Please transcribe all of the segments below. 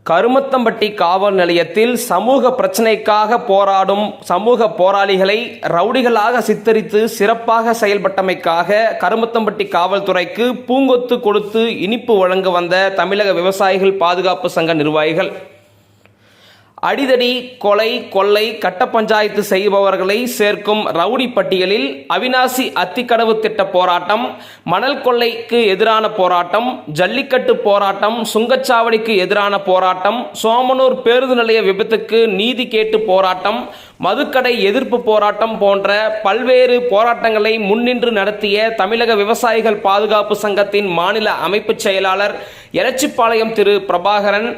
கருமத்தம்பட்டி காவல் நிலையத்தில் சமூக பிரச்சினைக்காக போராடும் சமூக போராளிகளை ரவுடிகளாக சித்தரித்து சிறப்பாக செயல்பட்டமைக்காக கருமத்தம்பட்டி காவல்துறைக்கு பூங்கொத்து கொடுத்து இனிப்பு வழங்க வந்த தமிழக விவசாயிகள் பாதுகாப்பு சங்க நிர்வாகிகள். அடிதடி, கொலை, கொள்ளை, கட்ட பஞ்சாயத்து செய்பவர்களை சேர்க்கும் ரவுடி பட்டியலில் அவிநாசி அத்திக்கடவு திட்ட போராட்டம், மணல் கொள்ளைக்கு எதிரான போராட்டம், ஜல்லிக்கட்டு போராட்டம், சுங்கச்சாவடிக்கு எதிரான போராட்டம், சோமனூர் பேருந்து நிலைய விபத்துக்கு நீதி கேட்டு போராட்டம், மதுக்கடை எதிர்ப்பு போராட்டம் போன்ற பல்வேறு போராட்டங்களை முன்னின்று நடத்திய தமிழக விவசாயிகள் பாதுகாப்பு சங்கத்தின் மாநில அமைப்பு செயலாளர் எலச்சிபாளையம் திரு பிரபாகரன்,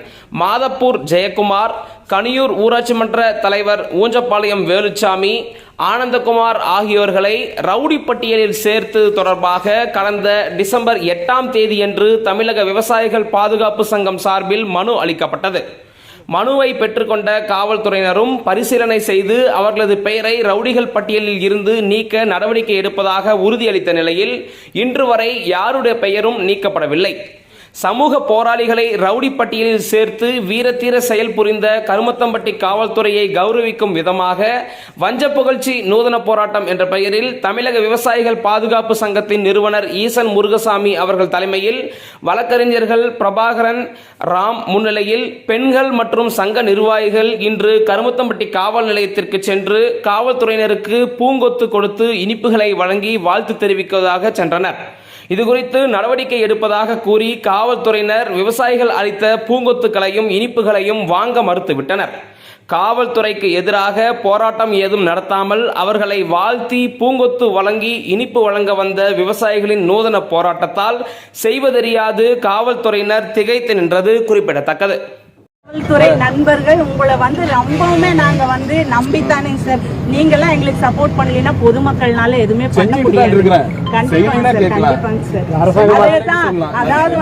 மாதப்பூர் ஜெயக்குமார், கனியூர் ஊராட்சி மன்ற தலைவர் ஊஞ்சப்பாளையம் வேலுச்சாமி, ஆனந்தகுமார் ஆகியோர்களை ரவுடி பட்டியலில் சேர்த்து தொடர்பாக கடந்த டிசம்பர் 8ஆம் தேதியன்று தமிழக விவசாயிகள் பாதுகாப்பு சங்கம் சார்பில் மனு அளிக்கப்பட்டது. மனுவை பெற்றுக்கொண்ட காவல்துறையினரும் பரிசீலனை செய்து அவர்களது பெயரை ரவுடிகள் பட்டியலில் இருந்து நீக்க நடவடிக்கை எடுப்பதாக உறுதியளித்த நிலையில் இன்று வரை யாருடைய பெயரும் நீக்கப்படவில்லை. சமூக போராளிகளை ரவுடி பட்டியலில் சேர்த்து வீரத்தீர செயல் புரிந்த கருமத்தம்பட்டி காவல்துறையை கௌரவிக்கும் விதமாக வஞ்ச புகழ்ச்சி நூதன போராட்டம் என்ற பெயரில் தமிழக விவசாயிகள் பாதுகாப்பு சங்கத்தின் நிறுவனர் ஈசன் முருகசாமி அவர்கள் தலைமையில் வழக்கறிஞர்கள் பிரபாகரன், ராம் முன்னிலையில் பெண்கள் மற்றும் சங்க நிர்வாகிகள் இன்று கருமத்தம்பட்டி காவல் நிலையத்திற்கு சென்று காவல்துறையினருக்கு பூங்கொத்து கொடுத்து இனிப்புகளை வழங்கி வாழ்த்து தெரிவிப்பதாக சென்றனர். இதுகுறித்து நடவடிக்கை எடுப்பதாக கூறி காவல்துறையினர் விவசாயிகள் அளித்த பூங்கொத்துக்களையும் இனிப்புகளையும் வாங்க மறுத்துவிட்டனர். காவல்துறைக்கு எதிராக போராட்டம் ஏதும் நடத்தாமல் அவர்களை வாழ்த்தி பூங்கொத்து வழங்கி இனிப்பு வழங்க வந்த விவசாயிகளின் நூதன போராட்டத்தால் செய்வதறியாது காவல்துறையினர் திகைத்து நின்றது குறிப்பிடத்தக்கது. காவல்துறை நண்பர்கள் உங்களை ரொம்பவுமே நாங்க நம்பித்தானே சார். நீங்கெல்லாம் எங்களுக்கு சப்போர்ட் பண்ணலன்னா பொதுமக்கள்னால எதுவுமே பண்ண முடியாது. கண்டிப்பாங்க சார். அதேதான், அதாவது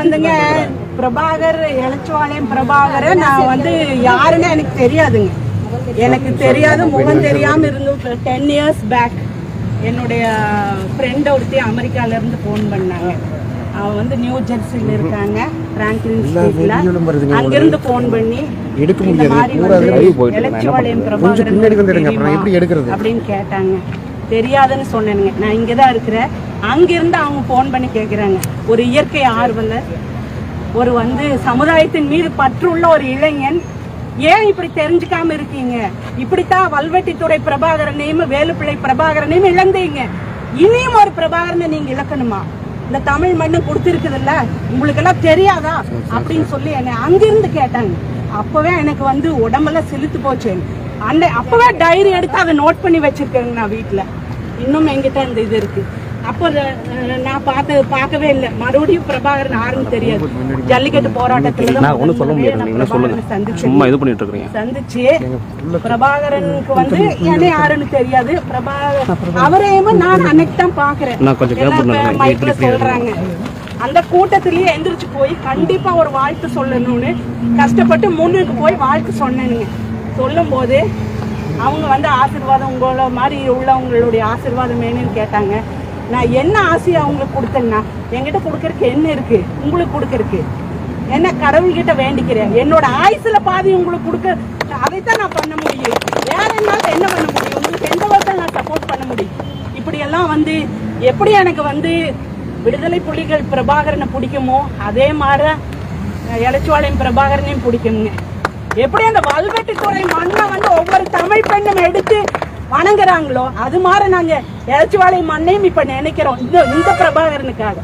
பிரபாகர், எலச்சிபாளையம் பிரபாகர் நான் யாருன்னு எனக்கு தெரியாதுங்க. எனக்கு தெரியாது, முகம் தெரியாம இருந்து 10 years பேக் என்னுடைய ஃப்ரெண்ட் ஒருத்தி அமெரிக்கால இருந்து போன் பண்ணாங்க. அவன் நியூ ஜெர்சியில் இருக்காங்க, பிராங்க்லின் ஸ்ட்ரீட்ல. அங்கிருந்து போன் பண்ணி இந்த மாதிரி எலச்சிபாளையம் பிரபாகரன் அப்படின்னு கேட்டாங்க. தெரியாதுன்னு சொன்னேனுங்க. நான் இங்கதான் இருக்கிறேன். அங்கிருந்து அவங்க போன் பண்ணி கேட்கிறாங்க. ஒரு இயற்கை ஆர்வலர், ஒரு சமுதாயத்தின் மீது பற்றுள்ள ஒரு இளைஞன், ஏன் இப்படி தெரிஞ்சுக்காம இருக்கீங்க? இப்படித்தான் வல்வெட்டித்துறை பிரபாகரனையும் வேலுப்பிள்ளை பிரபாகரனையும் இழந்தீங்க. இனியும் ஒரு பிரபாகரனை நீங்க இழக்கணுமா? இந்த தமிழ் மண்ணு கொடுத்திருக்குது இல்ல, உங்களுக்கு எல்லாம் தெரியாதா அப்படின்னு சொல்லி என்னை அங்கிருந்து கேட்டாங்க. அப்பவே எனக்கு உடம்பெல்லாம் செலுத்து போச்சு. அப்பவே டைரி எடுத்து அதை நோட் பண்ணி வச்சிருக்கேங்க. நான் வீட்டுல இன்னும் எங்கிட்ட இந்த இது இருக்கு. அப்போ நான் பார்க்கவே இல்லை. மறுபடியும் பிரபாகரன் யாருன்னு தெரியாது. ஜல்லிக்கட்டு போராட்டத்துல சந்திச்சு பிரபாகரனுக்கு என்ன யாருன்னு தெரியாது. அவரையும் நான் அன்னைக்கு தான் பாக்குறேன். மைக்ல சொல்றாங்க. அந்த கூட்டத்திலேயே எந்திரிச்சு போய் கண்டிப்பா ஒரு வாழ்த்து சொல்லணும்னு கஷ்டப்பட்டு முன்னுக்கு போய் வாழ்த்து சொன்னேனுங்க. சொல்லும் போது அவங்க ஆசீர்வாதம் உங்கள மாதிரி உள்ளவங்களுடைய ஆசீர்வாதம் வேணும்னு கேட்டாங்க. நான் என்ன ஆசையை அவங்களுக்கு கொடுத்தேன்னா, என்கிட்ட கொடுக்கறதுக்கு என்ன இருக்கு? உங்களுக்கு கொடுக்கறதுக்கு என்ன? கடவுள்கிட்ட வேண்டிக்கிறேன். என்னோட ஆயுசுல பாதி உங்களுக்கு கொடுக்க, அதைத்தான் நான் பண்ண முடியும். வேற என்னால என்ன பண்ண முடியும்? உங்களுக்கு எந்த வகையில் நான் சப்போர்ட் பண்ண முடியும்? இப்படி எல்லாம் எப்படி எனக்கு விடுதலை புலிகள் பிரபாகரனை பிடிக்குமோ அதே மாதிரி எலச்சிபாளையம் பிரபாகரனையும் பிடிக்குங்க. எப்படி அந்த வல்வெட்டித்துறை மண்ணை ஒவ்வொரு தமிழ் பெண்ணும் எடுத்து வணங்குறாங்களோ அது மாதிரி நாங்க எலச்சிபாளையம் மண்ணையும் இப்ப நினைக்கிறோம் இந்த பிரபாகரனுக்காக.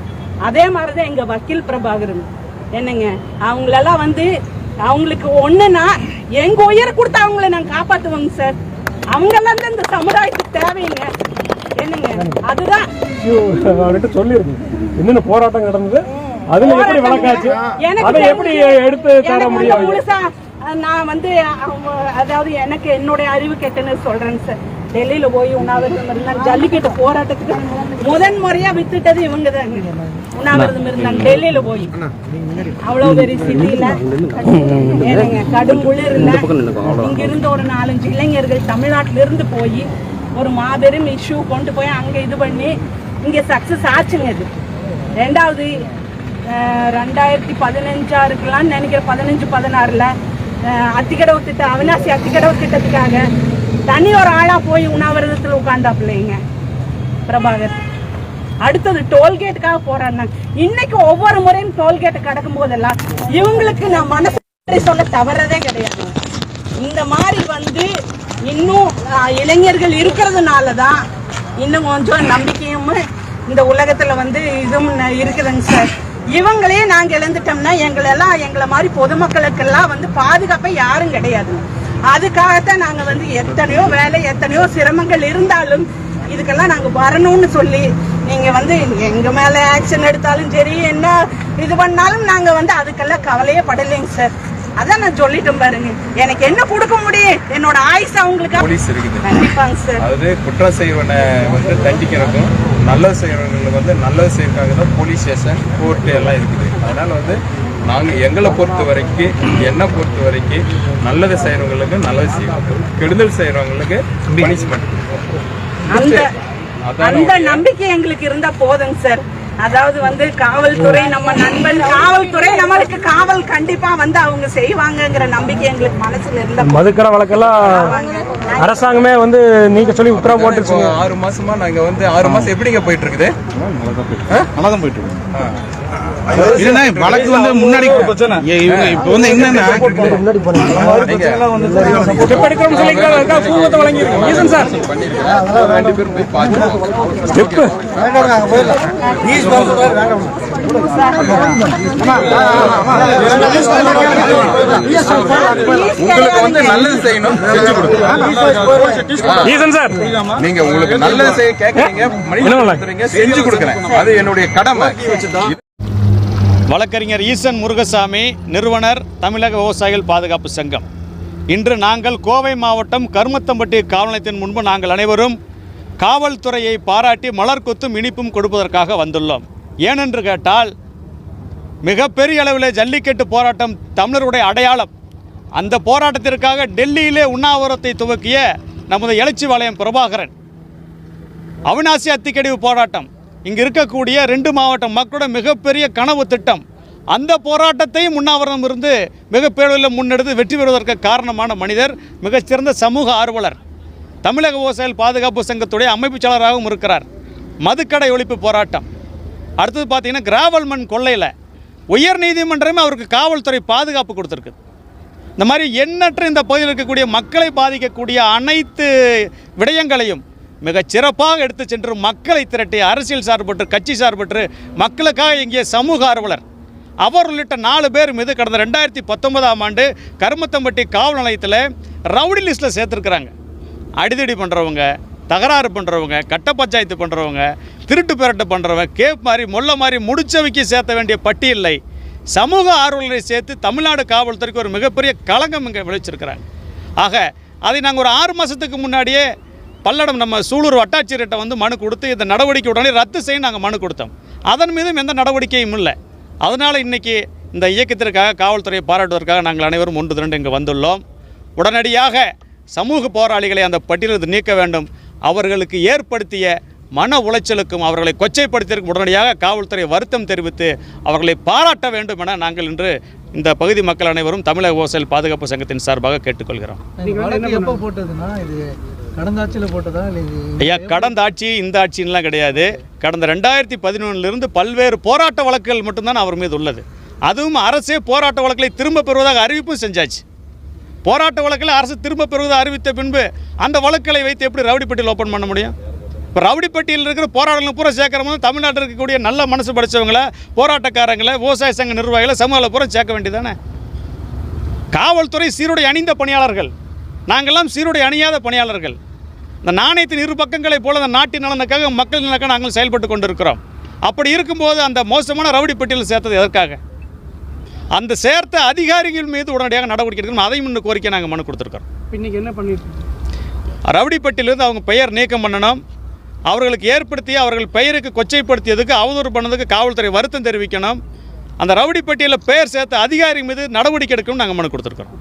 அதே மாதிரிதான் எங்க வக்கீல் பிரபாகரன். என்னங்க, அவங்களெல்லாம் அவங்களுக்கு ஒண்ணுன்னா எங்க உயிரை கொடுத்து அவங்கள நாங்க காப்பாத்துவோங்க சார். அவங்க எல்லாம் இந்த சமுதாயத்துக்கு தேவைங்க. என்னங்க, அதுதான் சொல்லிருக்கு. என்னென்ன போராட்டம் நடந்தது, அதுல எப்படி வழக்காச்சு, அதை எப்படி எடுத்து தர முடியும்? நான் அதாவது எனக்கு என்னுடைய அறிவு கெட்டன்னு சொல்றேங்க சார். டெல்லியில போய் உண்ணாவிரதம் இருந்தாங்க. ஜல்லிக்கட்டு போராட்டத்துக்கு முதன் முறையா வித்துட்டது இவங்க தாங்க. உண்ணாவிரதம் இருந்தாங்க டெல்லியில போய். அவ்வளவு பெரிய சிட்டியில கடும் குளிர்ல இங்க இருந்து ஒரு 4-5 இளைஞர்கள் தமிழ்நாட்டில இருந்து போய் ஒரு மாபெரும் இஷ்யூ கொண்டு போய் அங்க இது பண்ணி இங்க சக்சஸ் ஆச்சுங்க. இது ரெண்டாவது 2015 இருக்கலாம்னு நினைக்கிறேன். 15-16 அத்திக்கடவு திட்டம், அவினாசி அத்திக்கடவு திட்டத்துக்காக தனி ஒரு ஆளா போய் உண்ணாவிரதத்தில் உட்கார்ந்தாப்பிள்ளைங்க பிரபாகர். அடுத்தது டோல்கேட்டுக்காக போராடினாங்க. இன்னைக்கு ஒவ்வொரு முறையும் டோல்கேட்டு கடக்கும் போதெல்லாம் இவங்களுக்கு நான் மனசு சொல்ல தவறதே கிடையாது. இந்த மாதிரி வந்து இன்னும் இளைஞர்கள் இருக்கிறதுனாலதான் இன்னும் கொஞ்சம் நம்பிக்கையும் இந்த உலகத்துல வந்து இதுவும் இருக்குதுங்க சார். இவங்களே நாங்க இழந்துட்டோம்னா எங்களை மாதிரி பொதுமக்களுக்கெல்லாம் வந்து பாதுகாப்பை யாரும் கிடையாது. அதுக்காகத்தான் நாங்க வந்து எத்தனையோ வேலை எத்தனையோ சிரமங்கள் இருந்தாலும் இதுக்கெல்லாம் நாங்க வரணும்னு சொல்லி நீங்க வந்து எங்க மேல ஆக்ஷன் எடுத்தாலும் சரி என்ன இது பண்ணாலும் நாங்க வந்து அதுக்கெல்லாம் கவலையே படலைங்க சார். அதான் நான் சொல்லிட்டேன் பாருங்க. எனக்கு என்ன கொடுக்க முடியும், என்னோட ஆயுசு அவங்களுக்கு போலீஸ் இருக்குது. கண்டிப்பாங்க சார். அதாவது குற்றம் செய்வனை வந்து தண்டிக்கிறதும் நல்லது செய்யறவங்களுக்கு வந்து நல்லது செய்யறதுக்காக தான் போலீஸ் ஸ்டேஷன் கோர்ட்டு எல்லாம் இருக்குது. அதனால வந்து நாங்கள் எங்களை பொறுத்த வரைக்கும் என்னை பொறுத்த வரைக்கும் நல்லது செய்யறவங்களுக்கு நல்லது செய்வோம், கெடுதல் செய்யறவங்களுக்கு பனிஷ்மெண்ட் கொடுப்போம். அந்த நம்பிக்கை எங்களுக்கு இருந்தா போதுங்க சார். அதாவது வந்து காவல்துறை நம்ம நண்பன், காவல்துறை நம்மளுக்கு காவல் கண்டிப்பா வந்து அவங்க செய்வாங்கங்கிற நம்பிக்கை எங்களுக்கு மனசுல இருந்த. மதுக்கடை வழக்கெல்லாம் அரசாங்கமே வந்து நீங்க சொல்லி உத்தரவு போட்டு 6 மாசமா நாங்க வந்து 6 மாசம் எப்படிங்க போயிட்டு இருக்குது? நல்லா தான் போயிட்டு இருக்கு. இல்லைன்னா வழக்கு வந்து முன்னாடி பிரச்சனை இப்போ வந்து என்னன்னா உங்களுக்கு வந்து நல்லது செய்யணும், செஞ்சு கொடுங்க. நீங்க உங்களுக்கு நல்லது செய்ய கேட்கறீங்க, செஞ்சு கொடுக்குறேன். அது என்னுடைய கடமை. வழக்கறிஞர் ஈசன் முருகசாமி, நிறுவனர் தமிழக விவசாயிகள் பாதுகாப்பு சங்கம். இன்று நாங்கள் கோவை மாவட்டம் கருமத்தம்பட்டி காவல் நிலையத்தின் முன்பு நாங்கள் அனைவரும் காவல்துறையை பாராட்டி மலர் கொத்தும் இனிப்பும் கொடுப்பதற்காக வந்துள்ளோம். ஏனென்று கேட்டால் மிகப்பெரிய அளவில் ஜல்லிக்கட்டு போராட்டம் தமிழருடைய அடையாளம். அந்த போராட்டத்திற்காக டெல்லியிலே உண்ணாவிரதத்தை துவக்கிய நமது எழுச்சிவாளையம் பிரபாகரன், அவினாசி அத்திக்கடவு போராட்டம் இங்கு இருக்கக்கூடிய 2 மாவட்ட மக்களோட மிகப்பெரிய கனவு திட்டம். அந்த போராட்டத்தையும் உண்ணாவிரதம் இருந்து மிகப்பெரிய முன்னெடுத்து வெற்றி பெறுவதற்கு காரணமான மனிதர், மிகச்சிறந்த சமூக ஆர்வலர், தமிழக விவசாயிகள் பாதுகாப்பு சங்கத்துடைய அமைப்பு செயலராகவும் இருக்கிறார். மதுக்கடை ஒழிப்பு போராட்டம், அடுத்தது பார்த்தீங்கன்னா கிராவல் மண் கொள்ளையில் உயர் நீதிமன்றமே அவருக்கு காவல்துறை பாதுகாப்பு கொடுத்துருக்கு. இந்த மாதிரி எண்ணற்ற இந்த பகுதியில் இருக்கக்கூடிய மக்களை பாதிக்கக்கூடிய அனைத்து விடயங்களையும் மிகச் சிறப்பாக எடுத்து சென்று மக்களை திரட்டி அரசியல் சார்பற்று கட்சி சார்பற்று மக்களுக்காக இங்கே சமூக ஆர்வலர் அவர் உள்ளிட்ட 4 பேர் மீது கடந்த 2019ஆம் ஆண்டு கருமத்தம்பட்டி காவல் நிலையத்தில் ரவுடி லிஸ்ட்டில் சேர்த்துருக்குறாங்க. அடிதடி பண்ணுறவங்க, தகராறு பண்ணுறவங்க, கட்ட பஞ்சாயத்து பண்ணுறவங்க, திருட்டு பெரட்டு பண்ணுறவங்க, கேப் மாதிரி மொல்ல மாதிரி முடிச்சவைக்கு சேர்த்த வேண்டிய பட்டியலை சமூக ஆர்வலரை சேர்த்து தமிழ்நாடு காவல்துறைக்கு ஒரு மிகப்பெரிய களங்கம் இங்கே விளைச்சிருக்கிறாங்க. ஆக அதை நாங்கள் ஒரு 6 மாதத்துக்கு முன்னாடியே பல்லடம் நம்ம சூலூர் வட்டாட்சியர்கிட்ட வந்து மனு கொடுத்து இந்த நடவடிக்கை உடனே ரத்து செய்ய நாங்கள் மனு கொடுத்தோம். அதன் மீதும் எந்த நடவடிக்கையும் இல்லை. அதனால் இன்றைக்கி இந்த இயக்கத்திற்காக காவல்துறையை பாராட்டுவதற்காக நாங்கள் அனைவரும் ஒன்று திரண்டு இங்கே வந்துள்ளோம். உடனடியாக சமூக போராளிகளை அந்த பட்டியலில் நீக்க வேண்டும். அவர்களுக்கு ஏற்படுத்திய மன உளைச்சலுக்கும் அவர்களை கொச்சைப்படுத்தியதற்கும் உடனடியாக காவல்துறை வருத்தம் தெரிவித்து அவர்களை பாராட்ட வேண்டும் என நாங்கள் இன்று இந்த பகுதி மக்கள் அனைவரும் தமிழக விவசாயிகள் பாதுகாப்பு சங்கத்தின் சார்பாக கேட்டுக்கொள்கிறோம். எப்போ போட்டதுன்னா இது கடந்த ஆட்சியில் போட்டதா இல்லை? ஐயா, கடந்த ஆட்சி இந்த ஆட்சின்லாம் கிடையாது. கடந்த 2011 பல்வேறு போராட்ட வழக்குகள் மட்டும்தான் அவர் மீது உள்ளது. அதுவும் அரசே போராட்ட வழக்குகளை திரும்ப பெறுவதாக அறிவிப்பும் செஞ்சாச்சு. போராட்ட வழக்கில் அரசு திரும்ப பெறுவதாக அறிவித்த பின்பு அந்த வழக்குகளை வைத்து எப்படி ரவுடி பட்டியல் ஓப்பன் பண்ண முடியும்? இப்போ ரவுடி பட்டியலில் இருக்கிற போராட்டங்கள் பூரா சேர்க்குறவங்க தமிழ்நாட்டில் இருக்கக்கூடிய நல்ல மனசு படித்தவங்களை, போராட்டக்காரங்களை, விவசாய சங்க நிர்வாகிகளை, சமூகங்களை பூரா சேர்க்க வேண்டியதானே? காவல்துறை சீருடை அணிந்த பணியாளர்கள், நாங்கள்லாம் சீருடை அணியாத பணியாளர்கள். இந்த நாணயத்தின் 2 பக்கங்களைப் போல அந்த நாட்டின் நலனுக்காக மக்கள் நலனுக்காக நாங்கள் செயல்பட்டு கொண்டிருக்கிறோம். அப்படி இருக்கும்போது அந்த மோசமான ரவுடி பட்டியலில் சேர்த்தது எதற்காக? அந்த சேர்த்த அதிகாரிகள் மீது உடனடியாக நடவடிக்கை எடுக்கணும். அதையும் இன்னும் கோரிக்கை நாங்கள் மனு கொடுத்துருக்கோம். இன்னைக்கு என்ன பண்ணிட்டு ரவுடி பட்டியலிருந்து அவங்க பெயர் நீக்கம் பண்ணணும். அவர்களுக்கு ஏற்படுத்திய அவர்கள் பெயருக்கு கொச்சைப்படுத்தியதுக்கு, அவதூறு பண்ணதுக்கு காவல்துறை வருத்தம் தெரிவிக்கணும். அந்த ரவுடி பட்டியலில் பெயர் சேர்த்த அதிகாரி மீது நடவடிக்கை எடுக்கணும்னு நாங்கள் மனு கொடுத்துருக்கோம்.